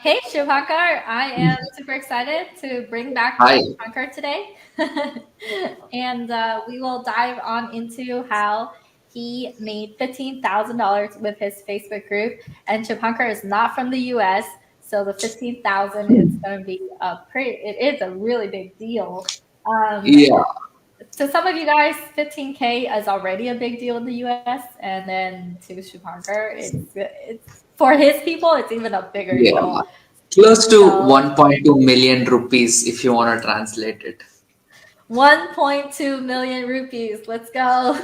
Hey, Shubhankar. I am super excited to bring back Hi. Shubhankar today. And we will dive on into how he made $15,000 with his Facebook group. And Shubhankar is not from the US, so the 15,000 is going to be it is a really big deal. Um, Yeah, to some of you guys, 15K is already a big deal in the US. And then to Shubhankar, it's for his people, it's even a bigger yeah. deal. Close to So 1.2 million rupees if you want to translate it. 1.2 million rupees. Let's go.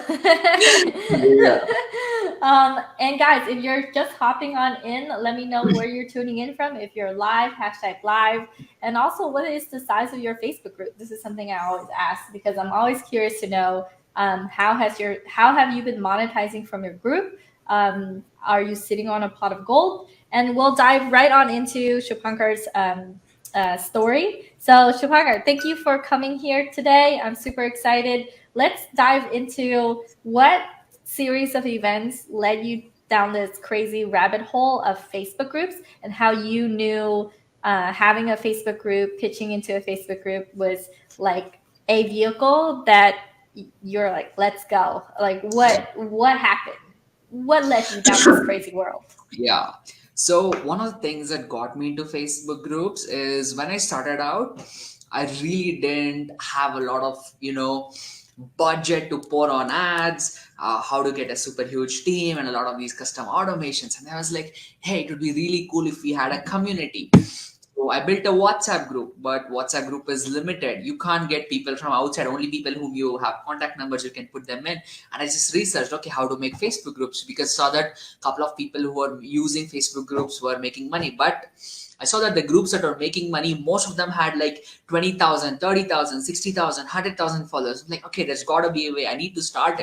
Yeah. And guys, if you're just hopping on in, let me know where you're tuning in from. If you're live, hashtag live. And also, what is the size of your Facebook group? This is something I always ask because I'm always curious to know how have you been monetizing from your group? Are you sitting on a pot of gold? And we'll dive right on into Shubhankar's story. So, Shubhankar, thank you for coming here today. I'm super excited. Let's dive into what series of events led you down this crazy rabbit hole of Facebook groups and how you knew having a Facebook group, pitching into a Facebook group was like a vehicle that you're like, let's go. Like, what happened? What led you down this crazy world? Yeah. So one of the things that got me into Facebook groups is when I started out, I really didn't have a lot of, budget to pour on ads, how to get a super huge team and a lot of these custom automations. And I was like, hey, it would be really cool if we had a community. So I built a WhatsApp group, but WhatsApp group is limited. You can't get people from outside, only people whom you have contact numbers, you can put them in. And I just researched, okay, how to make Facebook groups because saw that a couple of people who were using Facebook groups were making money. But I saw that the groups that were making money, most of them had like 20,000, 30,000, 60,000, 100,000 followers. I'm like, okay, there's got to be a way. I need to start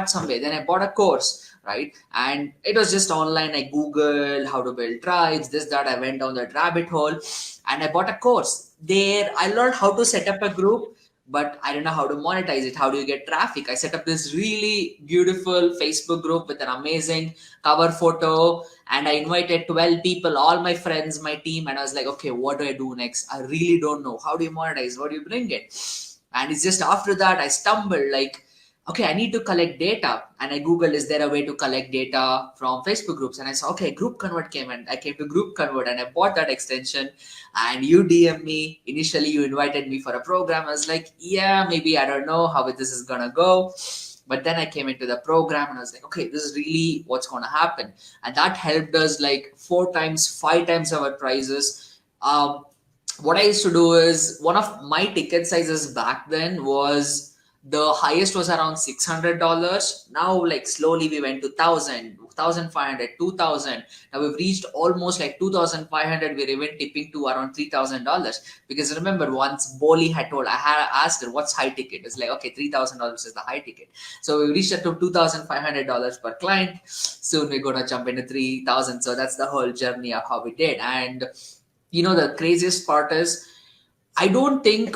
somewhere. Then I bought a course, right? And it was just online. I Googled how to build tribes, this, that. I went down that rabbit hole and I bought a course. There, I learned how to set up a group, but I don't know how to monetize it. How do you get traffic? I set up this really beautiful Facebook group with an amazing cover photo, and I invited 12 people, all my friends, my team, and I was like, okay, what do I do next? I really don't know. How do you monetize? What do you bring it? And it's just after that I stumbled like, okay, I need to collect data. And I Googled, is there a way to collect data from Facebook groups? And I saw, okay, GroupConvert came, and I came to GroupConvert and I bought that extension. And you DM me. Initially, you invited me for a program. I was like, yeah, maybe I don't know how this is gonna go. But then I came into the program and I was like, okay, this is really what's gonna happen. And that helped us like 4 times, 5 times our prices. What I used to do is one of my ticket sizes back then was the highest was around $600. Now, like slowly we went to 1,500, 2,000. Now we've reached almost like 2,500. We're even tipping to around $3,000 because remember once Boli had told, I had asked her what's high ticket. It's like okay, $3,000 is the high ticket. So we reached up to $2,500 per client. Soon we're gonna jump into 3,000. So that's the whole journey of how we did. And the craziest part is I don't think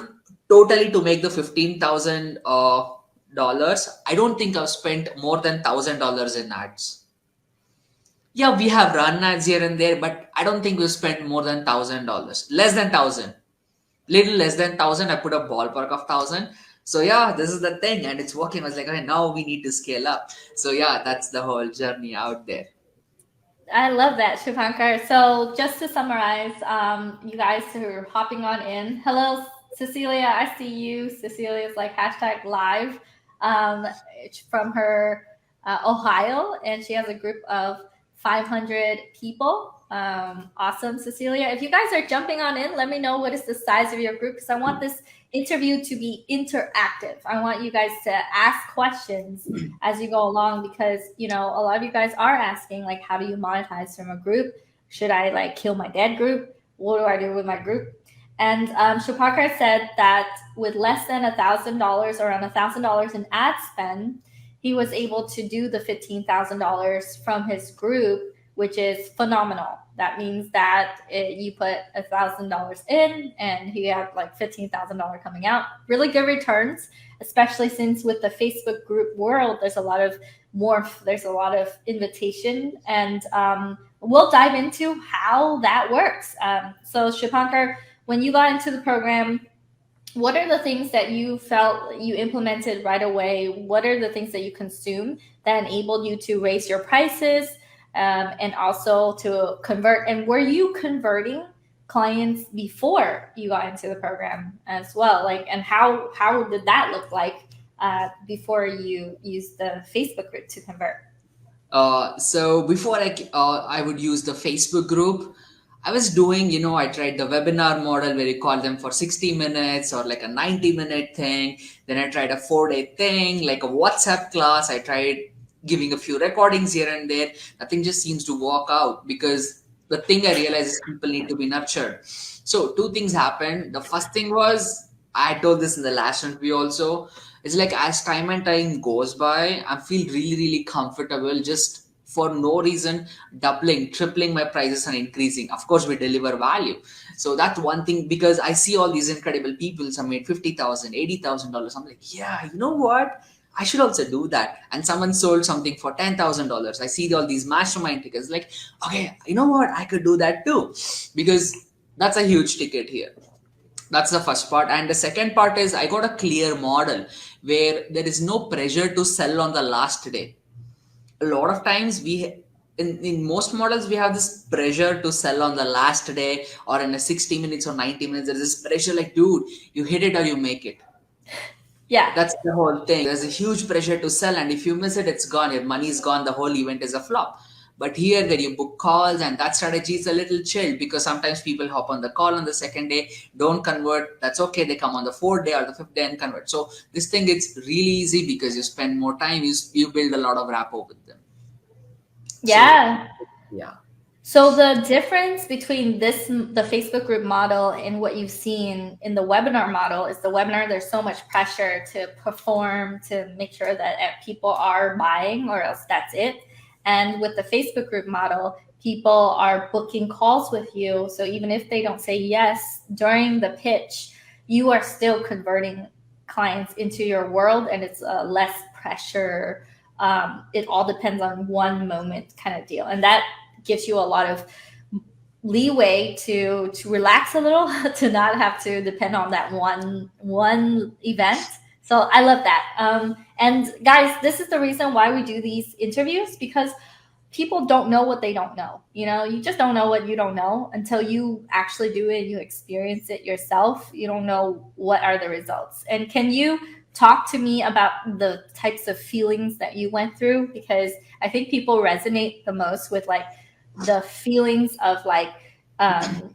totally to make the 15,000 dollars. I don't think I've spent more than $1,000 in ads. Yeah, we have run ads here and there, but I don't think we've spent more than $1,000. Less than thousand, little less than thousand. I put a ballpark of thousand. So yeah, this is the thing, and it's working. I was like, okay, now we need to scale up. So yeah, that's the whole journey out there. I love that, Shubhankar. So, just to summarize, you guys who are hopping on in, hello, Cecilia. I see you. Cecilia is like hashtag live from her Ohio, and she has a group of 500 people. Awesome, Cecilia. If you guys are jumping on in, let me know what is the size of your group because I want this interview to be interactive. I want you guys to ask questions as you go along because a lot of you guys are asking like how do you monetize from a group. Should I like kill my dead group? What do I do with my group? And Shubhankar said that with less than $1,000, around $1,000 in ad spend, he was able to do the $15,000 from his group, which is phenomenal. That means that you put $1,000 in and he had like $15,000 coming out. Really good returns, especially since with the Facebook group world, there's a lot of invitation and we'll dive into how that works. So Shubhankar, when you got into the program, what are the things that you felt you implemented right away? What are the things that you consumed that enabled you to raise your prices, and also to convert? And were you converting clients before you got into the program as well? Like, and how did that look like before you used the Facebook group to convert? So before I would use the Facebook group, I was doing, I tried the webinar model where you call them for 60 minutes or like a 90-minute thing. Then I tried a 4-day thing, like a WhatsApp class. I tried giving a few recordings here and there. Nothing just seems to work out because the thing I realized is people need to be nurtured. So two things happened. The first thing was, I told this in the last interview also, it's like as time and time goes by, I feel really, really comfortable just for no reason, doubling, tripling my prices and increasing. Of course, we deliver value. So that's one thing because I see all these incredible people, some made $50,000, $80,000. I'm like, yeah, you know what? I should also do that. And someone sold something for $10,000. I see all these mastermind tickets. Like, okay, you know what? I could do that too, because that's a huge ticket here. That's the first part. And the second part is I got a clear model where there is no pressure to sell on the last day. A lot of times in most models we have this pressure to sell on the last day or in a 60 minutes or 90 minutes. There's this pressure like, dude, you hit it or you make it. Yeah. That's the whole thing. There's a huge pressure to sell, and if you miss it, it's gone. Your money is gone. The whole event is a flop. But here, where you book calls, and that strategy is a little chill because sometimes people hop on the call on the second day, don't convert. That's okay. They come on the fourth day or the fifth day and convert. So this thing it's really easy because you spend more time. You build a lot of rapport with them. So Yeah. yeah. So the difference between the Facebook group model and what you've seen in the webinar model is the webinar, there's so much pressure to perform, to make sure that people are buying or else that's it. And with the Facebook group model, people are booking calls with you. So even if they don't say yes during the pitch, you are still converting clients into your world, and it's less pressure. It all depends on one moment kind of deal. And that gives you a lot of leeway to relax a little, to not have to depend on that one event. So I love that. And guys, this is the reason why we do these interviews, because people don't know what they don't know. You just don't know what you don't know until you actually do it, you experience it yourself. You don't know what are the results. And can you talk to me about the types of feelings that you went through? Because I think people resonate the most with like the feelings of like,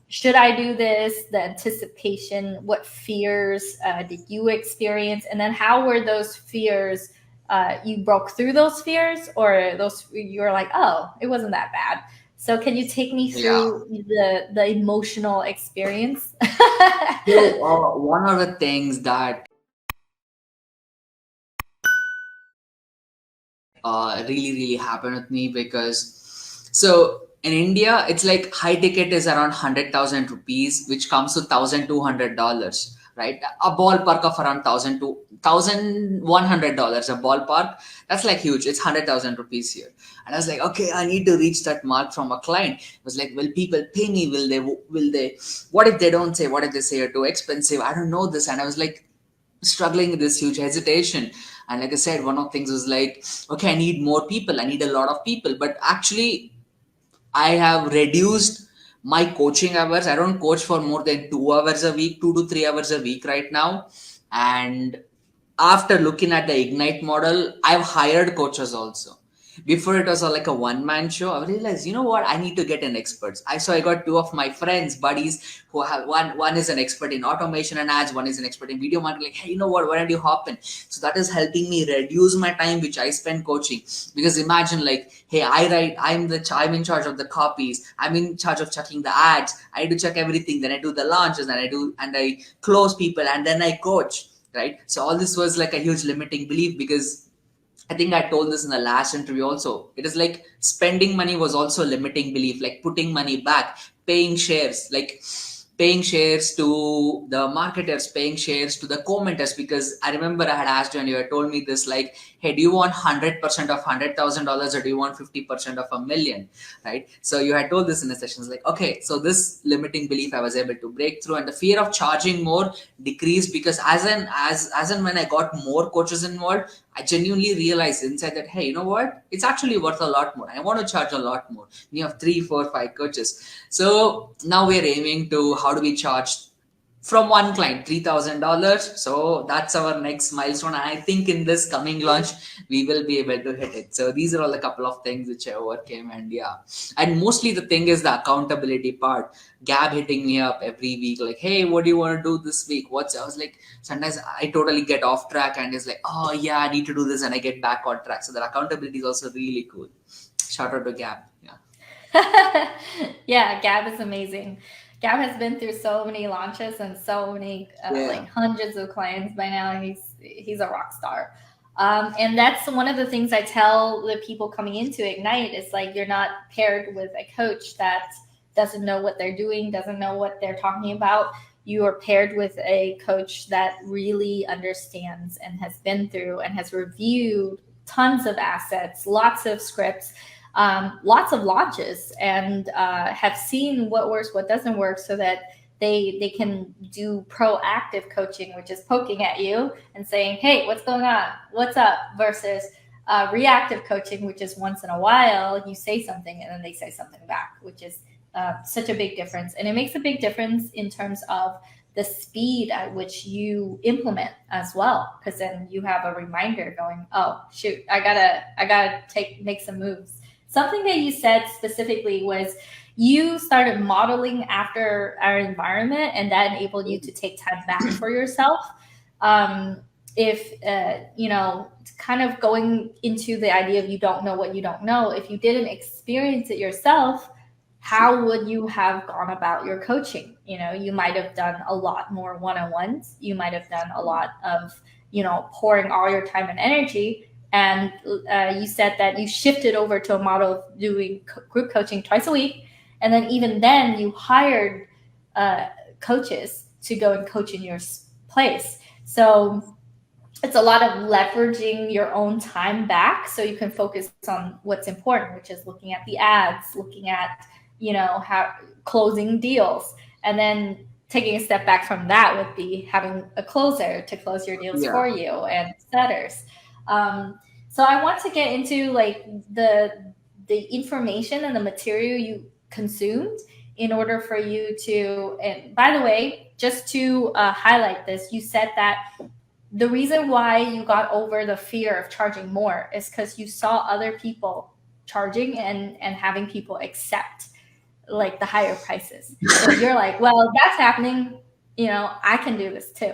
should I do this? The anticipation, what fears did you experience? And then how were those fears, you broke through those fears, or those you were like, oh, it wasn't that bad? So can you take me Yeah. through the emotional experience? So one of the things that really really happened with me because so in India it's like high ticket is around 100,000 rupees, which comes to $1,200, right? A ballpark of around $1,100, a ballpark. That's like huge. It's 100,000 rupees here, and I was like, okay, I need to reach that mark from a client. It was like, will people pay me? Will they? What if they don't say? What if they say you're too expensive? I don't know this, and I was like struggling with this huge hesitation. And like I said, one of the things was like, okay, I need more people, I need a lot of people. But actually I have reduced my coaching hours. I don't coach for more than 2 hours a week, 2 to 3 hours a week right now. And after looking at the Ignite model, I've hired coaches also. Before it was like a one-man show. I realized, you know what, I need to get an expert. I got two of my friends, buddies, who have one is an expert in automation and ads, one is an expert in video marketing. Like, hey, you know what, why don't you hop in? So that is helping me reduce my time which I spend coaching. Because imagine like, hey, I'm in charge of the copies, I'm in charge of checking the ads, I do check everything, then I do the launches, and I close people, and then I coach, right? So all this was like a huge limiting belief because I think I told this in the last interview also. It is like spending money was also a limiting belief, like putting money back, paying shares. Like paying shares to the marketers, paying shares to the commenters. Because I remember I had asked you and you had told me this, like, hey, do you want 100% of $100,000 or do you want 50% of a million, right? So you had told this in a session. It's like, okay, so this limiting belief I was able to break through, and the fear of charging more decreased, because as and when I got more coaches involved, I genuinely realized inside that, hey, you know what? It's actually worth a lot more. I want to charge a lot more. We have 3, 4, 5 coaches. So now we're aiming to how do we charge from one client $3,000. So that's our next milestone. And I think in this coming launch, we will be able to hit it. So these are all a couple of things which I overcame. And yeah, and mostly the thing is the accountability part. Gab hitting me up every week, like, hey, what do you want to do this week? I was like, sometimes I totally get off track and it's like, oh yeah, I need to do this, and I get back on track. So that accountability is also really cool. Shout out to Gab. Yeah. Yeah, Gab is amazing. Gab has been through so many launches and so many Yeah. like hundreds of clients by now. He's a rock star. And that's one of the things I tell the people coming into Ignite is like, you're not paired with a coach that doesn't know what they're doing, doesn't know what they're talking about. You are paired with a coach that really understands and has been through and has reviewed tons of assets, lots of scripts, lots of launches, and have seen what works, what doesn't work, so that they can do proactive coaching, which is poking at you and saying, hey, what's going on, what's up, versus reactive coaching, which is once in a while you say something and then they say something back, which is such a big difference. And it makes a big difference in terms of the speed at which you implement as well, because then you have a reminder going, oh shoot, I gotta make some moves. Something that you said specifically was you started modeling after our environment, and that enabled you to take time back for yourself. If kind of going into the idea of you don't know what you don't know, if you didn't experience it yourself, how would you have gone about your coaching? You might have done a lot more one-on-ones. You might have done a lot of, pouring all your time and energy. And you said that you shifted over to a model of doing group coaching twice a week. And then even then you hired coaches to go and coach in your place. So it's a lot of leveraging your own time back so you can focus on what's important, which is looking at the ads, looking at, how closing deals. And then taking a step back from that would be having a closer to close your deals Yeah. for you, and setters. So I want to get into like the information and the material you consumed in order for you to. And by the way, just to highlight this, you said that the reason why you got over the fear of charging more is because you saw other people charging and having people accept like the higher prices. So you're like, well, that's happening, I can do this too.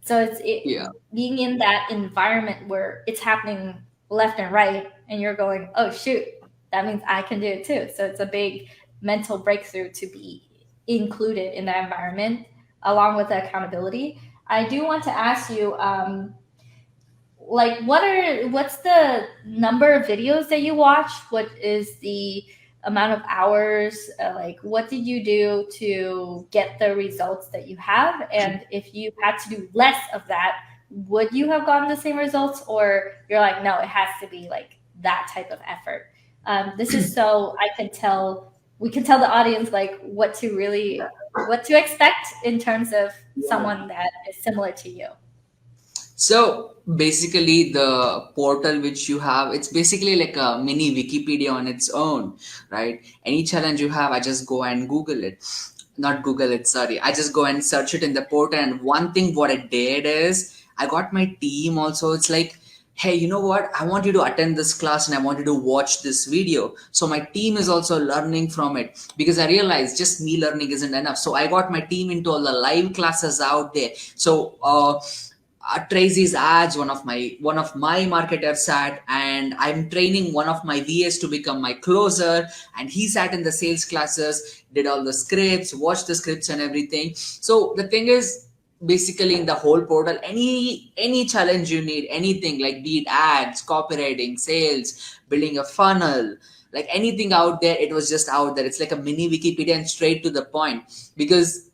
So Yeah. being in that environment where it's happening left and right, and you're going, oh shoot, that means I can do it too. So it's a big mental breakthrough to be included in that environment, along with the accountability. I do want to ask you, like, what's the number of videos that you watch? What is the amount of hours? Like, what did you do to get the results that you have? And if you had to do less of that, would you have gotten the same results? Or you're like, no, it has to be like that type of effort. This is so we can tell the audience like what to expect in terms of someone that is similar to you. So basically, the portal which you have, it's basically like a mini Wikipedia on its own, right? Any challenge you have, I just go and Google it. Not Google it, sorry. I just go and search it in the portal. And one thing what I did is I got my team also. It's like, hey, you know what? I want you to attend this class and I want you to watch this video. So my team is also learning from it, because I realized just me learning isn't enough. So I got my team into all the live classes out there. So, Tracy's ads, one of my marketers sat, and I'm training one of my VAs to become my closer, and he sat in the sales classes, did all the scripts, watched the scripts and everything. So the thing is, basically in the whole portal, any challenge you need, anything like be it ads, copywriting, sales, building a funnel, like anything out there, it was just out there. It's like a mini Wikipedia and straight to the point, because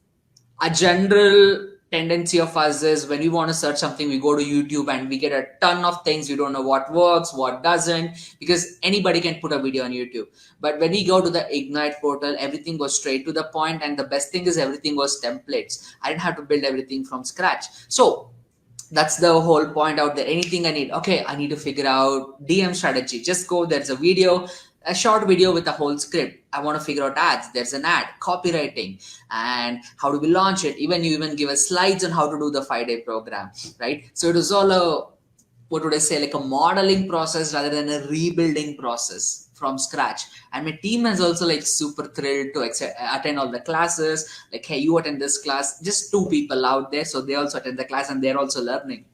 a general tendency of us is when we want to search something, we go to YouTube and we get a ton of things. We don't know what works, what doesn't, because anybody can put a video on YouTube. But when we go to the Ignite portal, everything goes straight to the point, and the best thing is everything was templates. I didn't have to build everything from scratch. So that's the whole point out there. Anything I need, okay, I need to figure out DM strategy. Just go, there's a video, a short video with a whole script. I want to figure out ads, there's an ad, copywriting, and how do we launch it. Even you even give us slides on how to do the 5-day program, right? So it was all a, what would I say, like a modeling process rather than a rebuilding process from scratch. And my team is also like super thrilled to attend all the classes. Like, hey, you attend this class. Just two people out there, so they also attend the class and they're also learning.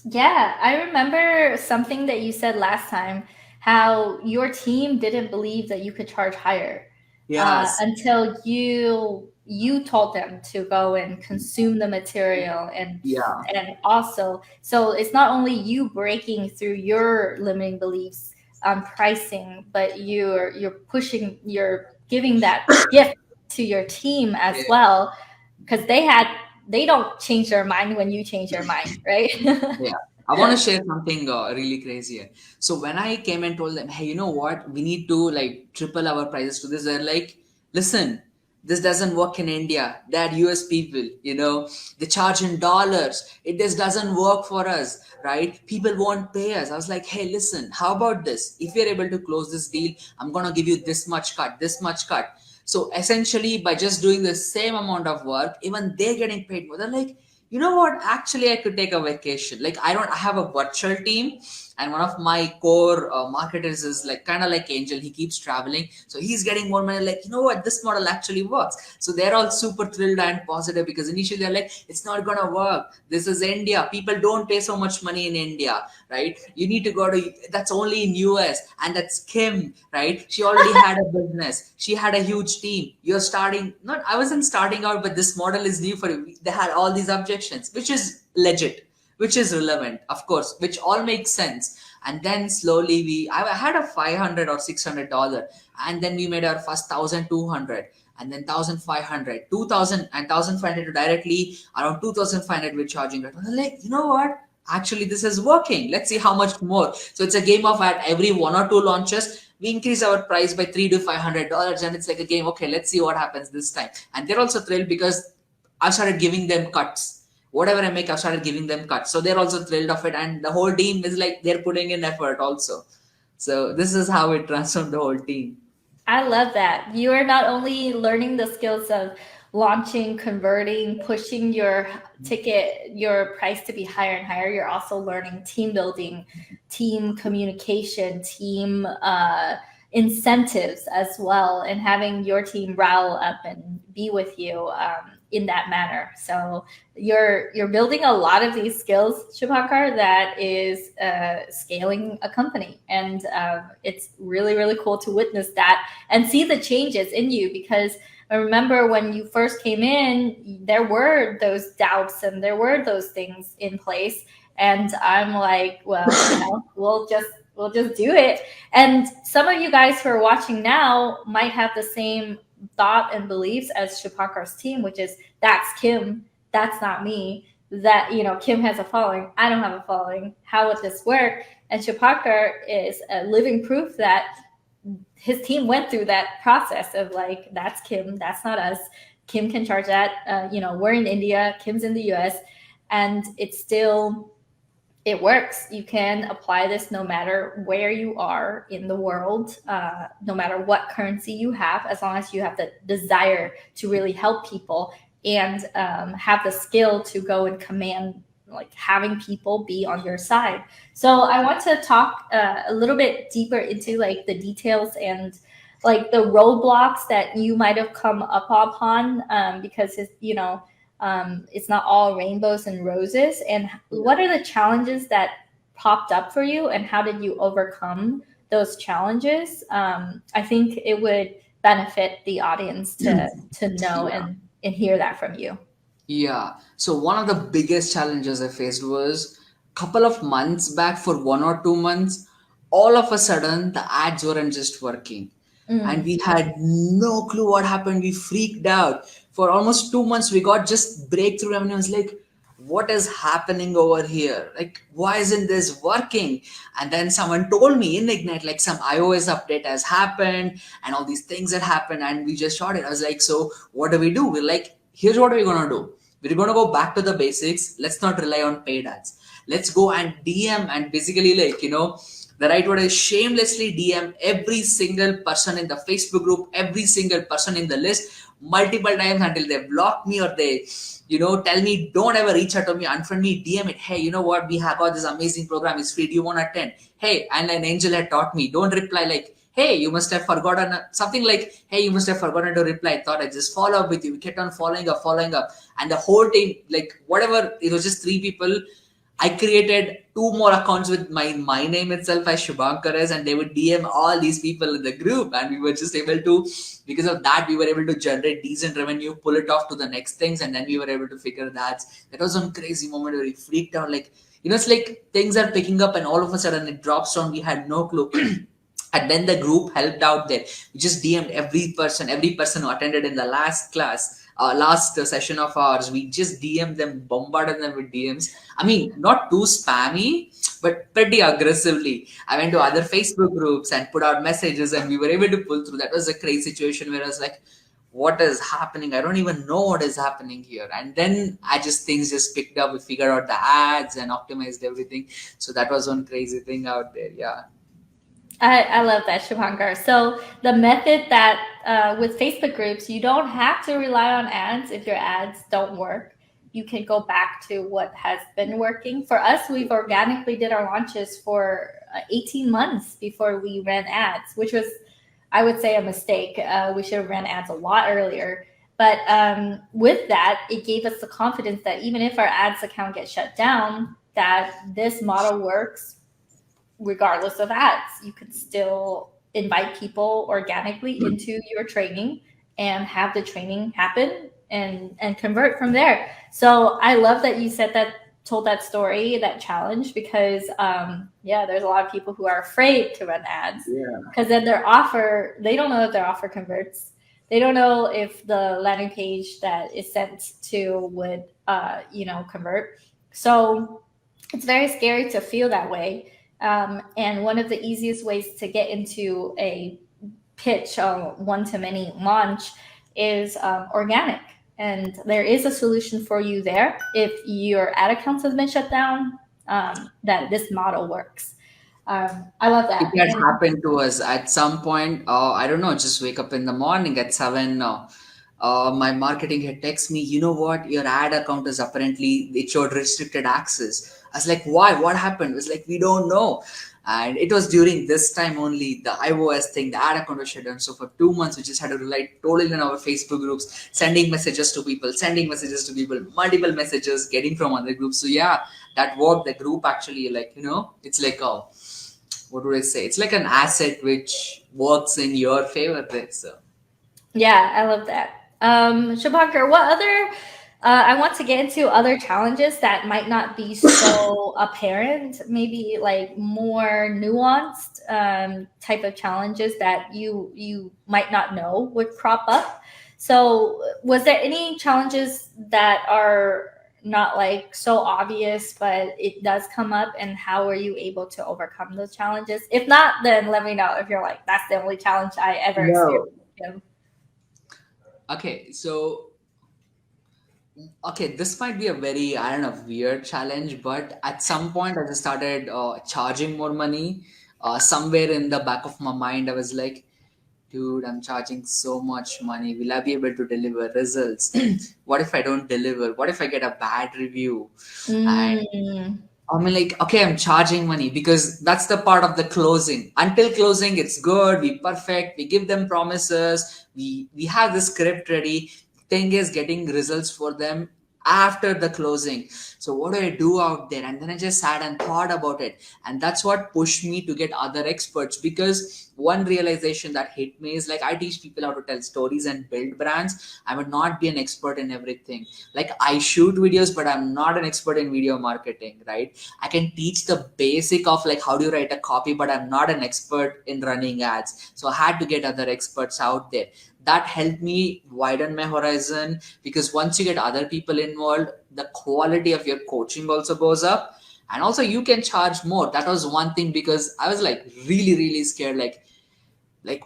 Yeah, I remember something that you said last time, how your team didn't believe that you could charge higher Yes. until you told them to go and consume the material, Yeah. and also, so it's not only you breaking through your limiting beliefs on pricing, but you're giving that gift to your team as well, because they don't change their mind when you change your mind, right? Yeah, I want to share something really crazy here. So when I came and told them, hey, you know what, we need to like triple our prices to this, they're like, listen, this doesn't work in India. That US people, they charge in dollars. It just doesn't work for us, right? People won't pay us. I was like, hey, listen, how about this? If you're able to close this deal, I'm gonna give you this much cut, this much cut. So essentially, by just doing the same amount of work, even they're getting paid more. They're like, you know what, actually I could take a vacation. Like, I have a virtual team, and one of my core marketers is like kind of like Angel. He keeps traveling, so he's getting more money. Like, you know what, this model actually works. So they're all super thrilled and positive, because initially they're like, it's not gonna work, this is India, people don't pay so much money in India, right? You need to go to, that's only in US, and that's Kim, right? She already had a business, she had a huge team. You're starting, not, I wasn't starting out, but this model is new for you. They had all these objections, which is legit, which is relevant, of course, which all makes sense. And then slowly I had a $500 or $600, and then we made our first 1,200, and then 1,500, 2,000, and 1,500 directly around 2,500 we're charging it. And like, you know what? Actually, this is working. Let's see how much more. So it's a game of, at every one or two launches, we increase our price by $300 to $500, and it's like a game. Okay, let's see what happens this time. And they're also thrilled because I started giving them cuts. Whatever I make, I started giving them cuts. So they're also thrilled of it, and the whole team is like, they're putting in effort also. So this is how it transformed the whole team. I love that. You are not only learning the skills of launching, converting, pushing your ticket, your price to be higher and higher, you're also learning team building, team communication, team incentives as well, and having your team rile up and be with you in that manner. So you're building a lot of these skills, Shubhankar, that is scaling a company, and it's really, really cool to witness that and see the changes in you. Because I remember when you first came in, there were those doubts and there were those things in place, and I'm like, well, we'll just do it. And some of you guys who are watching now might have the same thought and beliefs as Shubhankar's team, which is, that's Kim, that's not me. That, Kim has a following, I don't have a following. How would this work? And Shubhankar is a living proof that his team went through that process of like, that's Kim, that's not us. Kim can charge that. We're in India, Kim's in the US, and it works. You can apply this no matter where you are in the world, no matter what currency you have, as long as you have the desire to really help people and have the skill to go and command, like having people be on your side. So I want to talk a little bit deeper into like the details and like the roadblocks that you might have come up upon, because it's not all rainbows and roses. And what are the challenges that popped up for you, and how did you overcome those challenges? I think it would benefit the audience to know Yeah. and hear that from you. Yeah. So one of the biggest challenges I faced was a couple of months back, for 1 or 2 months, all of a sudden the ads weren't just working. And Mm. we had no clue what happened. We freaked out. For almost 2 months, we got just breakthrough revenue. I was like, what is happening over here? Like, why isn't this working? And then someone told me in Ignite, like some iOS update has happened and all these things that happened, and we just shot it. I was like, so what do we do? We're like, here's what we're gonna do. We're gonna go back to the basics. Let's not rely on paid ads. Let's go and DM and basically, like, the right word is shamelessly DM every single person in the Facebook group, every single person in the list multiple times until they block me or they, tell me, don't ever reach out to me, unfriend me, DM it. Hey, you know what? We have got this amazing program. It's free. Do you want to attend? Hey, and an angel had taught me, don't reply like, hey, you must have forgotten something like, hey, you must have forgotten to reply. I thought I just follow up with you. We kept on following up. And the whole team, like whatever, it was just three people. I created two more accounts with my name itself as Shubhankar is, and they would DM all these people in the group, and we were just able to, because of that, we were able to generate decent revenue, pull it off to the next things, and then we were able to figure that. That was one crazy moment where we freaked out, like, it's like things are picking up, and all of a sudden it drops down. We had no clue. And then the group helped out there. We just DM'd every person who attended in the last class, last session of ours. We just DM'd them, bombarded them with DMs. I mean, not too spammy, but pretty aggressively. I went to other Facebook groups and put out messages, and we were able to pull through. That was a crazy situation where I was like, what is happening? I don't even know what is happening here. And then things just picked up. We figured out the ads and optimized everything. So that was one crazy thing out there. Yeah. I love that, Shubhankar. So the method that with Facebook groups, you don't have to rely on ads if your ads don't work. You can go back to what has been working. For us, we've organically did our launches for 18 months before we ran ads, which was, I would say, a mistake. We should have ran ads a lot earlier. But with that, it gave us the confidence that even if our ads account gets shut down, that this model works regardless of ads. You could still invite people organically into your training and have the training happen and convert from there. So I love that you told that story, that challenge, because there's a lot of people who are afraid to run ads because then they don't know if their offer converts. They don't know if the landing page that is sent to would convert. So it's very scary to feel that way. And one of the easiest ways to get into a pitch one-to-many launch is organic. And there is a solution for you there. If your ad accounts have been shut down, that this model works. I love that. It had happened to us at some point. I don't know, just wake up in the morning at 7. My marketing head texts me, you know what? Your ad account is apparently, it showed restricted access. I was like, why? What happened? It was like, we don't know. And it was during this time only, the iOS thing, the ad account was shut down. So for 2 months, we just had to rely totally on our Facebook groups, sending messages to people, multiple messages, getting from other groups. So yeah, that worked. The group actually, like, it's like what would I say? It's like an asset which works in your favor there. So yeah, I love that. Shubhankar, what other I want to get into other challenges that might not be so apparent, maybe like more nuanced type of challenges that you might not know would crop up. So was there any challenges that are not like so obvious, but it does come up, and how were you able to overcome those challenges? If not, then let me know if you're like, that's the only challenge I ever experienced. Okay, this might be a very, I don't know, weird challenge, but at some point I just started charging more money. Somewhere in the back of my mind, I was like, dude, I'm charging so much money. Will I be able to deliver results? What if I don't deliver? What if I get a bad review? And I mean, like, okay, I'm charging money because that's the part of the closing. Until closing, it's good. We perfect. We give them promises. We have the script ready. Thing is getting results for them after the closing. So what do I do out there? And then I just sat and thought about it. And that's what pushed me to get other experts, because one realization that hit me is like, I teach people how to tell stories and build brands. I would not be an expert in everything. Like, I shoot videos, but I'm not an expert in video marketing, right? I can teach the basic of like how do you write a copy, but I'm not an expert in running ads. So I had to get other experts out there. that helped me widen my horizon, because once you get other people involved, the quality of your coaching also goes up, and also you can charge more. That was one thing, because I was like really scared, like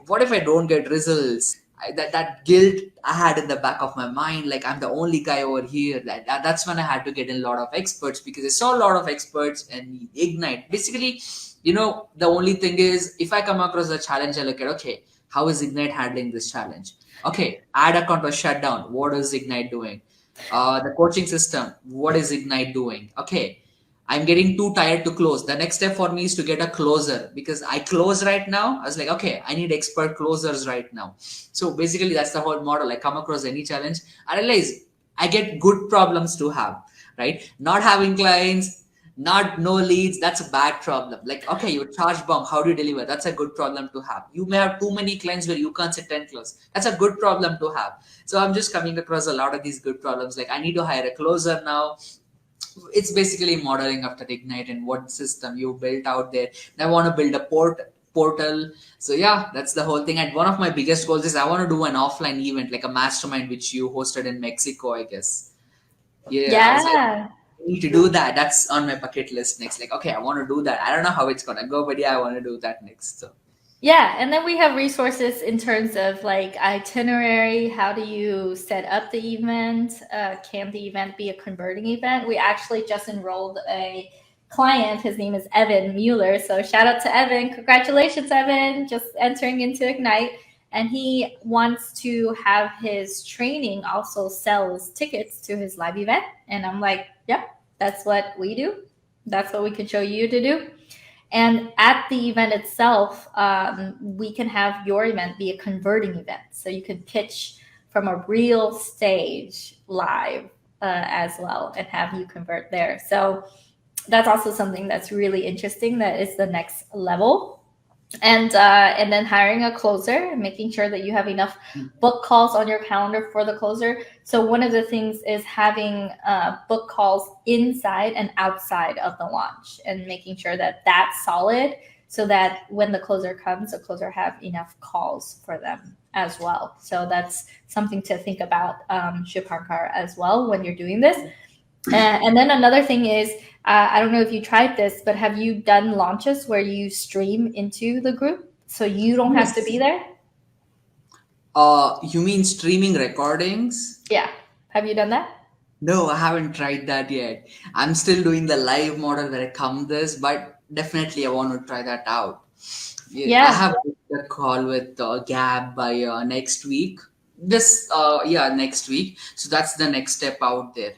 what if I don't get results? That guilt I had in the back of my mind, like I'm the only guy over here. That's when I had to get in a lot of experts, because I saw a lot of experts and Ignite. Basically, the only thing is, if I come across a challenge, I look at, okay, how is Ignite handling this challenge? Okay, ad account was shut down. What is Ignite doing? The coaching system, what is Ignite doing? Okay, I'm getting too tired to close. The next step for me is to get a closer, because I close right now. I was like, okay, I need expert closers right now. So basically, that's the whole model. I come across any challenge, I realize I get good problems to have, right? Not having clients, not no leads, that's a bad problem. Like, okay, you charge bomb, how do you deliver? That's a good problem to have. You may have too many clients where you can't sit 10 close. That's a good problem to have. So I'm just coming across a lot of these good problems. Like, I need to hire a closer now. It's basically modeling after Ignite and what system you built out there. And I want to build a portal. So yeah, that's the whole thing. And one of my biggest goals is I want to do an offline event, like a mastermind, which you hosted in Mexico, I guess. Yeah, I was like, Yeah. I need to do that. That's on my bucket list next. Like, okay, I want to do that. I don't know how it's gonna go, but yeah, I want to do that next. So Yeah, and then we have resources in terms of like itinerary. How do you set up the event? Can the event be a converting event? We actually just enrolled a client. His name is Evan Mueller. So shout out to Evan. Congratulations, Evan, just entering into Ignite. And he wants to have his training also sells tickets to his live event. And I'm like, yep, that's what we do. That's what we can show you to do. And at the event itself, we can have your event be a converting event. So you can pitch from a real stage live as well and have you convert there. So that's also something that's really interesting. That is the next level. And then hiring a closer and making sure that you have enough book calls on your calendar for the closer. So one of the things is having book calls inside and outside of the launch and making sure that that's solid, so that when the closer comes, the closer have enough calls for them as well. So that's something to think about, Shubhankar, as well when you're doing this. And then another thing is, I don't know if you tried this, but have you done launches where you stream into the group so you don't have to be yes. there? You mean streaming recordings? Yeah. Have you done that? No, I haven't tried that yet. I'm still doing the live model where I come this, but definitely I want to try that out. Yeah, I Yeah. have a call with Gab by next week. Yeah, next week. So that's the next step out there.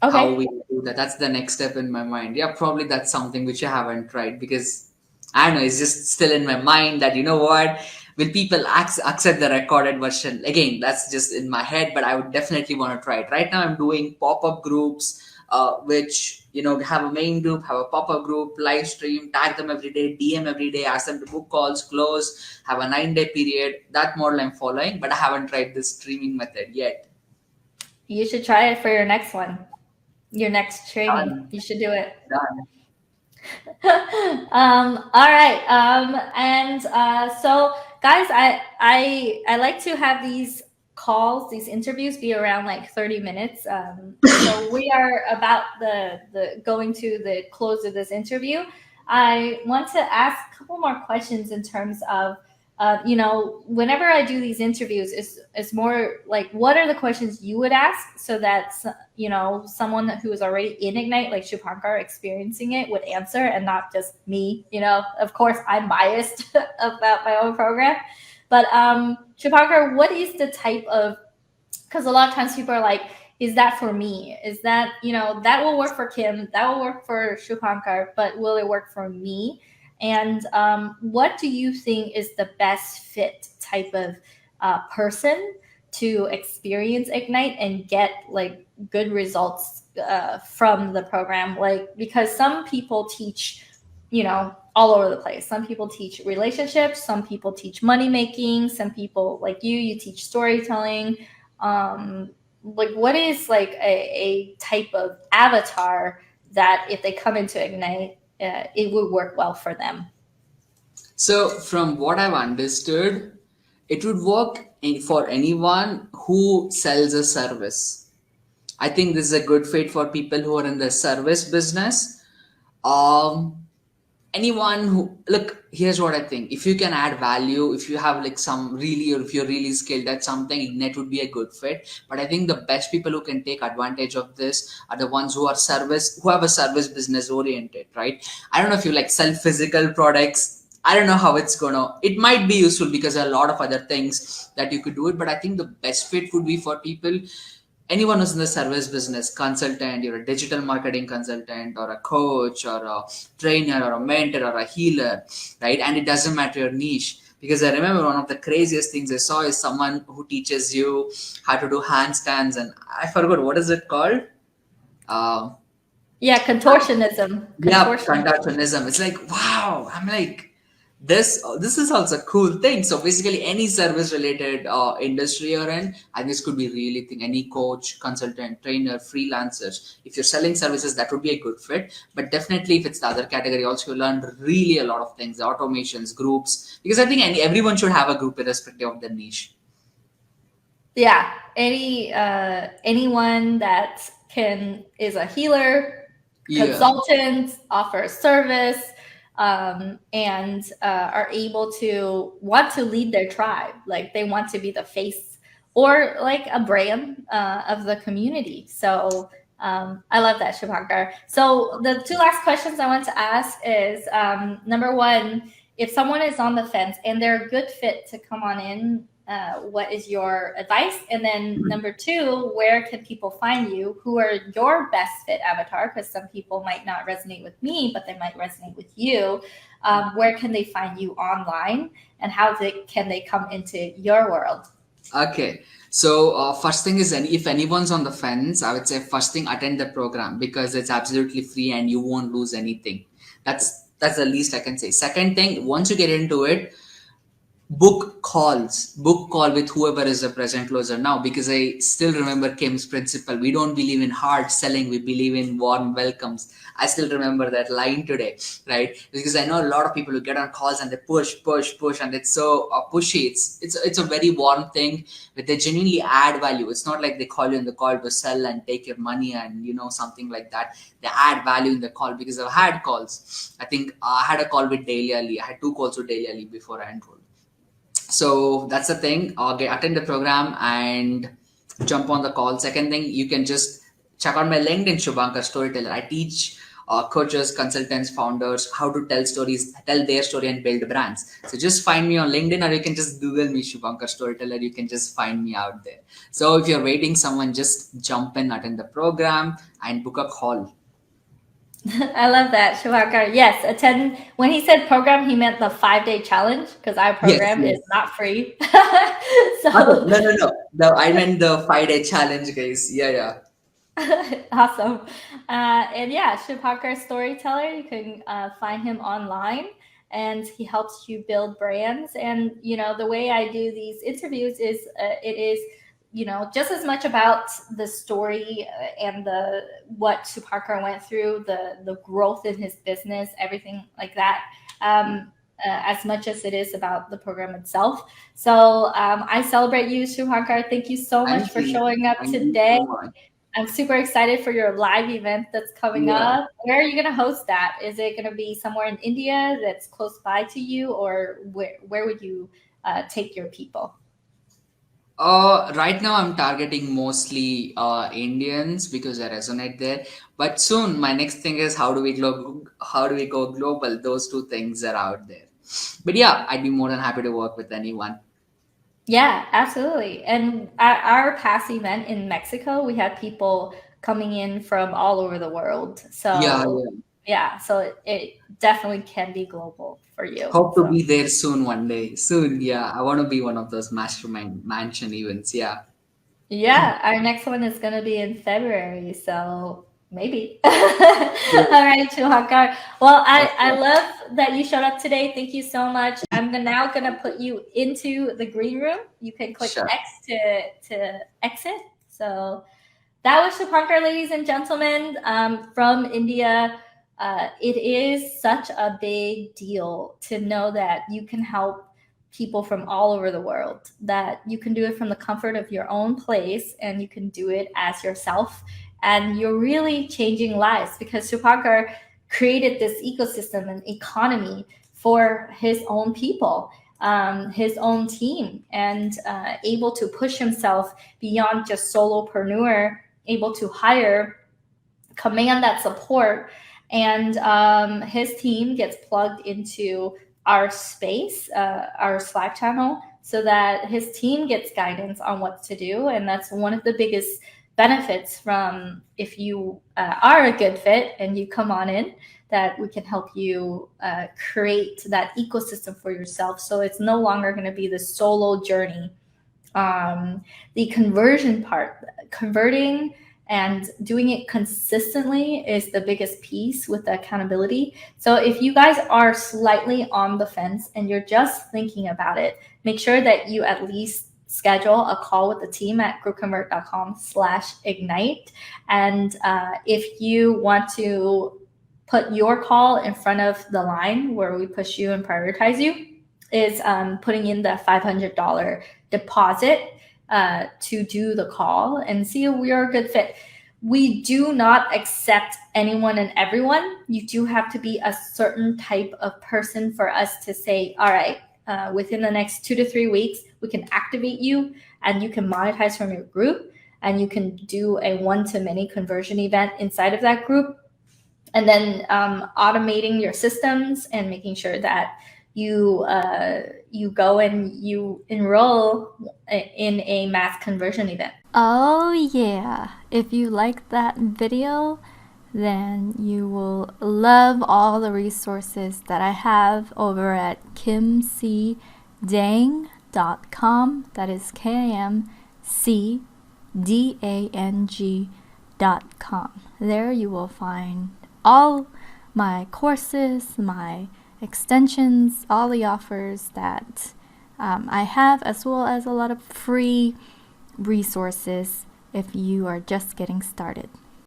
How Okay. we do that. That's the next step in my mind. Yeah, probably that's something which I haven't tried, because I don't know, it's just still in my mind that, what, will people accept the recorded version? Again, that's just in my head, but I would definitely want to try it. Right now, I'm doing pop-up groups, which, have a main group, have a pop-up group, live stream, tag them every day, DM every day, ask them to book calls, close, have a 9-day period. That model I'm following, but I haven't tried this streaming method yet. You should try it for your next one, your next training. Done. You should do it. Done. All right. And so, guys, I like to have these calls, these interviews, be around like 30 minutes. So we are about the going to the close of this interview. I want to ask a couple more questions in terms of, whenever I do these interviews, is more like, what are the questions you would ask so that someone who is already in Ignite, like Shubhankar, experiencing it, would answer, and not just me. Of course, I'm biased about my own program, but Shubhankar, what is the type of? Because a lot of times people are like, is that for me? Is that, that will work for Kim, that will work for Shubhankar, but will it work for me? And what do you think is the best fit type of person to experience Ignite and get like good results from the program? Like, because some people teach, all over the place. Some people teach relationships, some people teach money making, some people like you teach storytelling. Like, what is like a type of avatar that if they come into Ignite, it would work well for them? So, from what I've understood, it would work for anyone who sells a service. I think this is a good fit for people who are in the service business. Um, anyone who, look, here's what I think: if you can add value, if you have like some really, or if you're really skilled at something, Ignite would be a good fit. But I think the best people who can take advantage of this are the ones who are service, who have a service business oriented, right? I don't know if you like sell physical products. I don't know how it's gonna, it might be useful because there are a lot of other things that you could do it, but I think the best fit would be for people, anyone who's in the service business, consultant, you're a digital marketing consultant or a coach or a trainer or a mentor or a healer, right? And it doesn't matter your niche. Because I remember one of the craziest things I saw is someone who teaches you how to do handstands, and I forgot what is it called. uh, Yeah, contortionism. yeah, Contortionism. contortionism. It's like, wow, I'm like, this is also a cool thing. So basically any service related industry you're in, and this could be really thing, any coach, consultant, trainer, freelancers, if you're selling services, that would be a good fit. But definitely if it's the other category also, you learn really a lot of things, the automations, groups, because I think everyone should have a group irrespective of their niche. Yeah, anyone that can is a healer, Yeah. consultant, offer service, and are able to want to lead their tribe. Like they want to be the face or like a brand of the community. So I love that, Shubhankar. So the two last questions I want to ask is number one, if someone is on the fence and they're a good fit to come on in, what is your advice? And then number two, where can people find you? Who are your best fit avatar? Because some people might not resonate with me, but they might resonate with you. Where can they find you online, and can they come into your world? Okay. So first thing is, if anyone's on the fence, I would say first thing, attend the program because it's absolutely free and you won't lose anything. That's the least I can say. Second thing, once you get into it, book call with whoever is the present closer now, because I still remember Kim's principle: we don't believe in hard selling, we believe in warm welcomes. I still remember that line today, right? Because I know a lot of people who get on calls and they push and it's so pushy. It's a very warm thing, but they genuinely add value. It's not like they call you in the call to sell and take your money and something like that. They add value in the call, because I've had calls. I think I had a call with Daily Ali. I had two calls with Daily Ali before I enrolled. So that's the thing. Attend the program and jump on the call. Second thing, you can just check out my LinkedIn, Shubhankar Storyteller. I teach coaches, consultants, founders how to tell stories, tell their story, and build brands. So just find me on LinkedIn, or you can just Google me, Shubhankar Storyteller. You can just find me out there. So if you're waiting someone, just jump in, attend the program, and book a call. I love that, Shubhankar. Yes, attend. When he said program, he meant the 5-day challenge because our Yes, program is yes. not free. Okay. So No, no, no. I meant the 5-day challenge, guys. Yeah, yeah. awesome. And yeah, Shubhankar Storyteller, you can find him online and he helps you build brands. And, the way I do these interviews is it is, just as much about the story and what Shubhankar went through, the growth in his business, everything like that. As much as it is about the program itself. So I celebrate you, Shubhankar. Thank you so much Thank for you. showing up Thank you today. so much. I'm super excited for your live event that's coming Yeah. up. Where are you going to host that? Is it going to be somewhere in India that's close by to you, or where would you take your people? Right now I'm targeting mostly Indians because I resonate there. But soon my next thing is how do we go global? Those two things are out there. But yeah, I'd be more than happy to work with anyone. Yeah, absolutely. And at our past event in Mexico, we had people coming in from all over the world. Yeah, So yeah. yeah, so it definitely can be global for you. Hope to So be there soon one day. Soon, yeah. I want to be one of those mastermind mansion events. Yeah. yeah, our next one is going to be in February, so maybe. All Cool. right, Shuhakar. Well, I Okay. love that you showed up today. Thank you so much. I'm now going to put you into the green room. You can click Sure. X to exit. So that was Shubhankar, ladies and gentlemen, from India. It is such a big deal to know that you can help people from all over the world, that you can do it from the comfort of your own place and you can do it as yourself. And you're really changing lives because Shubhankar created this ecosystem and economy for his own people, his own team, and able to push himself beyond just solopreneur, able to hire, command that support, and his team gets plugged into our space, our Slack channel, so that his team gets guidance on what to do. And that's one of the biggest benefits from if you are a good fit and you come on in, that we can help you create that ecosystem for yourself. So it's no longer going to be the solo journey. The conversion part, converting and doing it consistently is the biggest piece with the accountability. So if you guys are slightly on the fence and you're just thinking about it, make sure that you at least schedule a call with the team at groupconvert.com/ignite. And if you want to put your call in front of the line where we push you and prioritize you, is putting in the $500 deposit to do the call and see if we are a good fit. We do not accept anyone and everyone. You do have to be a certain type of person for us to say, all right, within the next 2 to 3 weeks, we can activate you and you can monetize from your group, and you can do a one-to-many conversion event inside of that group. And then automating your systems and making sure that you go and you enroll in a mass conversion event. Oh yeah, if you like that video, then you will love all the resources that I have over at kimcdang.com. That is KIMCDANG.com. There you will find all my courses, my extensions, all the offers that I have, as well as a lot of free resources if you are just getting started.